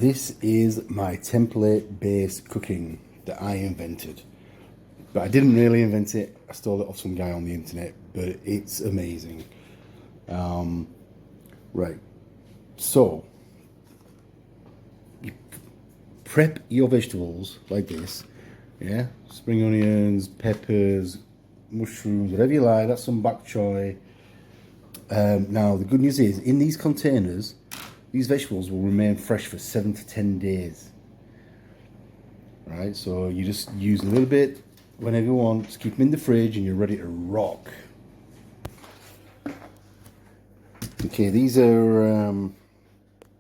This is my template-based cooking that I invented. But I didn't really invent it. I stole it off some guy on the internet, but it's amazing. Right. So, you prep your vegetables like this. Yeah? Spring onions, peppers, mushrooms, whatever you like. That's some bok choy. Now, the good news is, in these containers, these vegetables will remain fresh for 7 to 10 days. Right, so you just use a little bit whenever you want, just keep them in the fridge and you're ready to rock. Okay, these are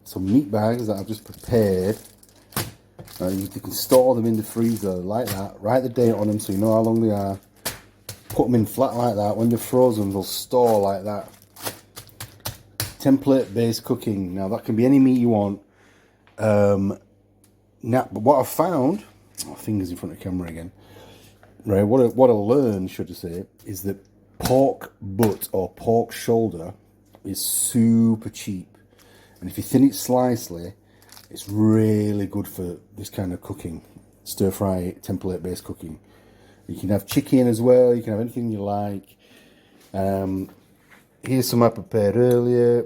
some meat bags that I've just prepared. You can store them in the freezer like that, write the date on them so you know how long they are. Put them in flat like that. When they're frozen, they'll store like that. Template-based cooking. Now that can be any meat you want. Now, but what I've found, fingers in front of the camera again. Right, what I learned, should I say, is that pork butt or pork shoulder is super cheap, and if you thin it slicely, it's really good for this kind of cooking, stir fry template-based cooking. You can have chicken as well. You can have anything you like. Here's some I prepared earlier.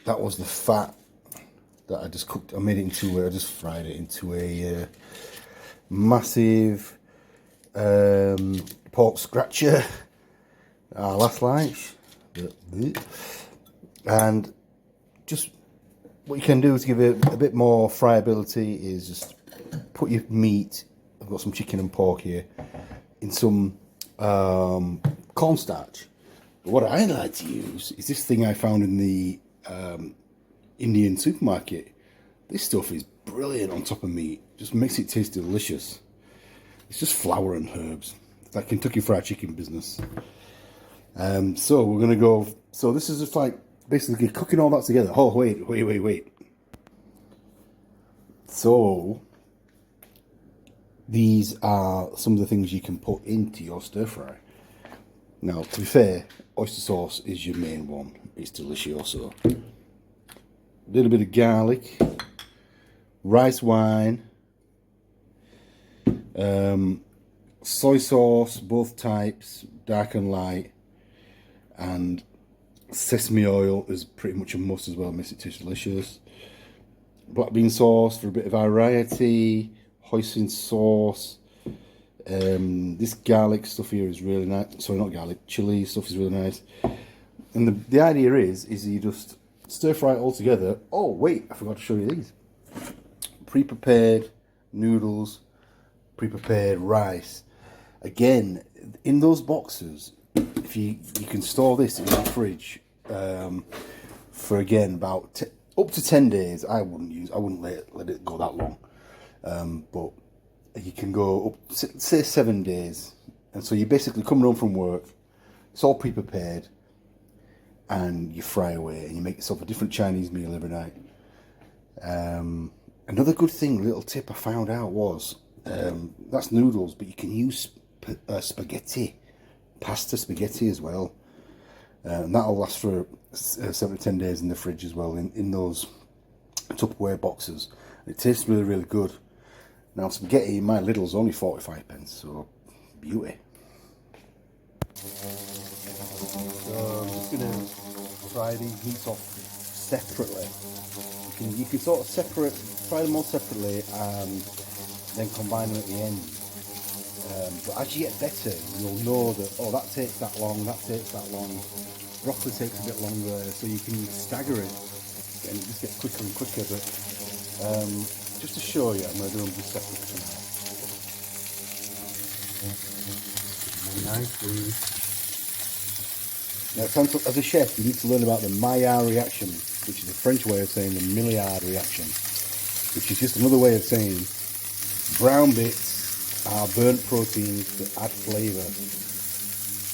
That was the fat that I just cooked. I made it into, I just fried it into a massive pork scratcher. Last lunch. And just what you can do to give it a bit more friability is just put your meat, I've got some chicken and pork here, in some cornstarch. But what I like to use is this thing I found in the Indian supermarket. This stuff is brilliant on top of meat. Just makes it taste delicious. It's just flour and herbs. It's like Kentucky Fried Chicken business. So we're gonna go. So this is just like basically cooking all that together. Oh wait. So these are some of the things you can put into your stir fry. Now, to be fair, oyster sauce is your main one. It's delicious. A little bit of garlic, rice wine, soy sauce, both types, dark and light, and sesame oil is pretty much a must as well. Makes it taste delicious. Black bean sauce for a bit of variety. Hoisin sauce. This garlic stuff here is really nice. Sorry, not garlic. Chili stuff is really nice. And the idea is you just stir fry it all together. Oh wait, I forgot to show you these. Pre-prepared noodles, pre-prepared rice. Again, in those boxes, if you can store this in the fridge for again about up to 10 days. I wouldn't let it go that long. But you can go up, say 7 days, and so you basically come home from work, it's all pre-prepared, and you fry away, and you make yourself a different Chinese meal every night. Another good thing, little tip I found out was, that's noodles, but you can use spaghetti, pasta spaghetti as well, and that'll last for 7 to 10 days in the fridge as well, in those Tupperware boxes. It tastes really, really good. Now, spaghetti in my Lidl's only 45p, so beauty. So I'm just going to fry these meats off separately. You can sort of fry them all separately and then combine them at the end. But as you get better, you'll know that, oh, that takes that long, that takes that long. Broccoli takes a bit longer, so you can stagger it and it just gets quicker and quicker. But just to show you, I'm going to do them just separately for now. Nicely. Now, as a chef, you need to learn about the Maillard reaction, which is a French way of saying the Maillard reaction, which is just another way of saying brown bits are burnt proteins that add flavour.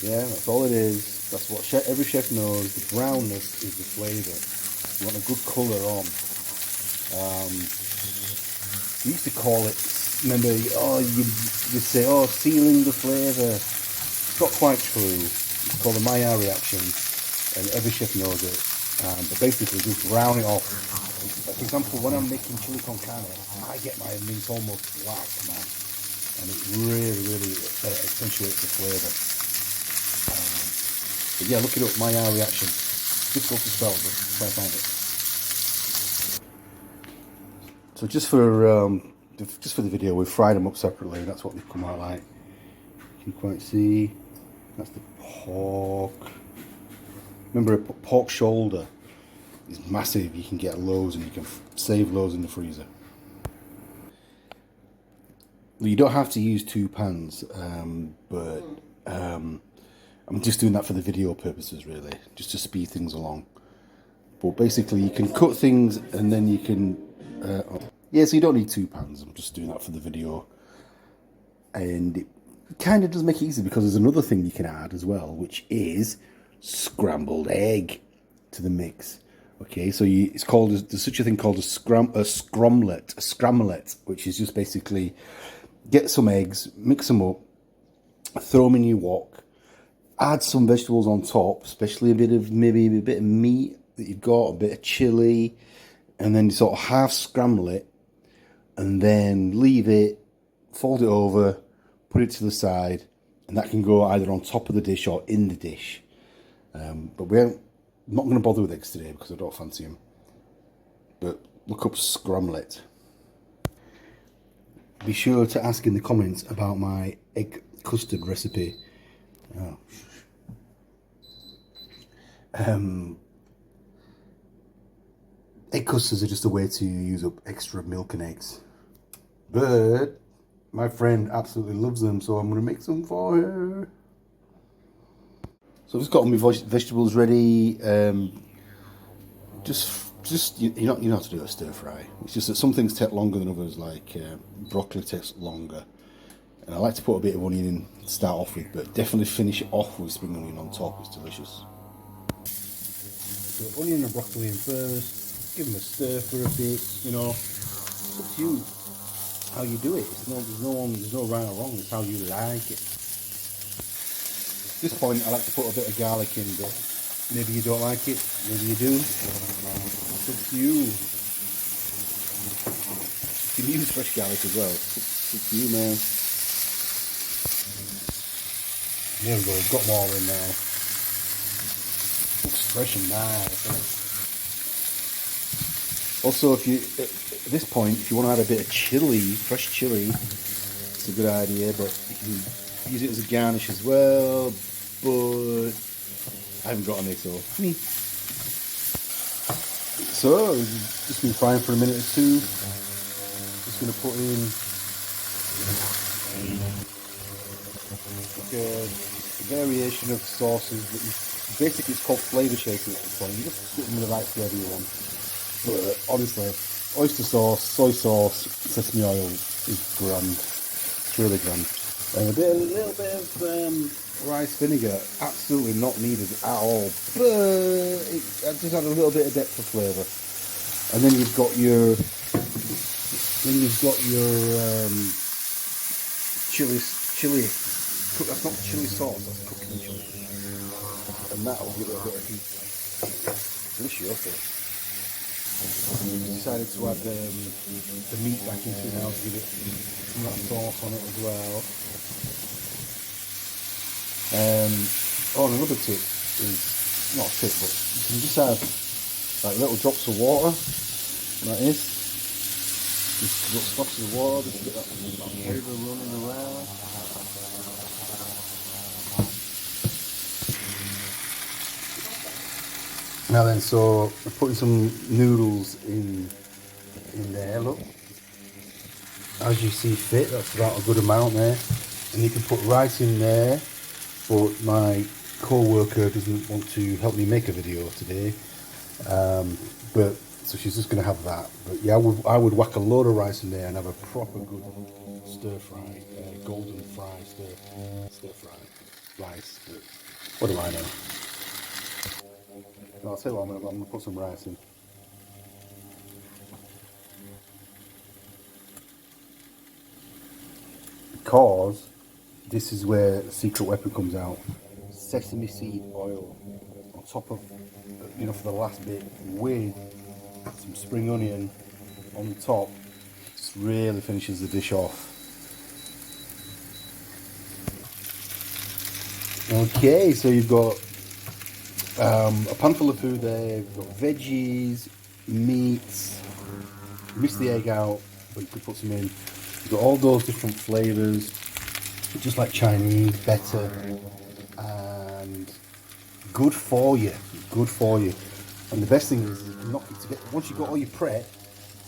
Yeah, that's all it is. That's what every chef knows. The brownness is the flavour. You want a good colour on. We used to call it, remember, you say, sealing the flavour. It's not quite true. It's called the Maillard reaction, and every chef knows it. But basically, just brown it off For example, when I'm making chili con carne, I get my mince almost black, man, and it really, really accentuates the flavour. But yeah, look it up, my eye reaction. Difficult to spell, but try to find it. So just for the video, we've fried them up separately. That's what they've come out like. You can quite see. That's the pork. Remember, a pork shoulder is massive. You can get loads, and you can save loads in the freezer. Well, you don't have to use 2 pans, but I'm just doing that for the video purposes, really, just to speed things along. But basically, you can cut things, and then you can. Yeah, so you don't need 2 pans. I'm just doing that for the video, and it kind of does make it easy because there's another thing you can add as well, which is scrambled egg to the mix. Okay, so it's called, there's such a thing called a scramlet, which is just basically get some eggs, mix them up, throw them in your wok, add some vegetables on top, especially maybe a bit of meat that you've got, a bit of chili, and then you sort of half scramble it, and then leave it, fold it over, put it to the side, and that can go either on top of the dish or in the dish. But I'm not going to bother with eggs today because I don't fancy them. But look up scramlet. Be sure to ask in the comments about my egg custard recipe. Oh. Egg custards are just a way to use up extra milk and eggs. But my friend absolutely loves them, so I'm going to make some for her. So I've just got all my vegetables ready. You know how to do a stir fry. It's just that some things take longer than others, like broccoli takes longer. And I like to put a bit of onion in to start off with, but definitely finish it off with spring onion on top. It's delicious. So onion and broccoli in first. Give them a stir for a bit. You know, it's up to you how you do it. There's no right or wrong. It's how you like it. At this point, I like to put a bit of garlic in, but maybe you don't like it. Maybe you do. It's up to you. You can use fresh garlic as well. It's up to you, man. There we go. We've got them all in now. Looks fresh and nice. Also, if you at this point, if you want to add a bit of chili, fresh chili, it's a good idea. But you can use it as a garnish as well. But I haven't got any, so it's just been frying for a minute or two. Just going to put in like a variation of sauces that basically it's called flavour shaker at this point. You just put them in the right flavour you want. But honestly, oyster sauce, soy sauce, sesame oil is grand. It's really grand. And a little bit of rice vinegar, absolutely not needed at all. But it just had a little bit of depth of flavour. And then you've got your chili. That's not chili sauce. That's cooking chili. And that will give it a bit of heat. Delicious. Decided to add the meat back into it now to give it some of that sauce on it as well. And another tip is, not a tip, but you can just add like little drops of water, like this. Just little spots of water just to get that flavour running around. Now then, so I'm putting some noodles in there, look. As you see fit, that's about a good amount there. And you can put rice in there, but my co-worker doesn't want to help me make a video today. So she's just going to have that. But yeah, I would whack a load of rice in there and have a proper good stir fry, golden fry, stir fry rice. But what do I know? I'll tell you what, I'm going to put some rice in. Because this is where the secret weapon comes out. Sesame seed oil on top of, for the last bit with some spring onion on the top just really finishes the dish off. Okay, so you've got a pan full of food there. You've got veggies, meats. You miss the egg out, but you could put some in. You've got all those different flavours, just like Chinese, better, and good for you. Good for you. And the best thing is you can knock it together. Once you've got all your prep,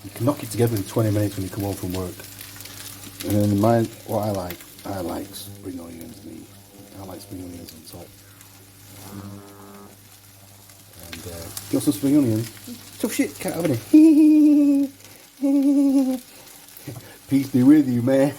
you can knock it together in 20 minutes when you come home from work. And then mine, what I like spring onions, me. I like spring onions on top. And got some spring onions. Tough shit, can't have any. Peace be with you, man.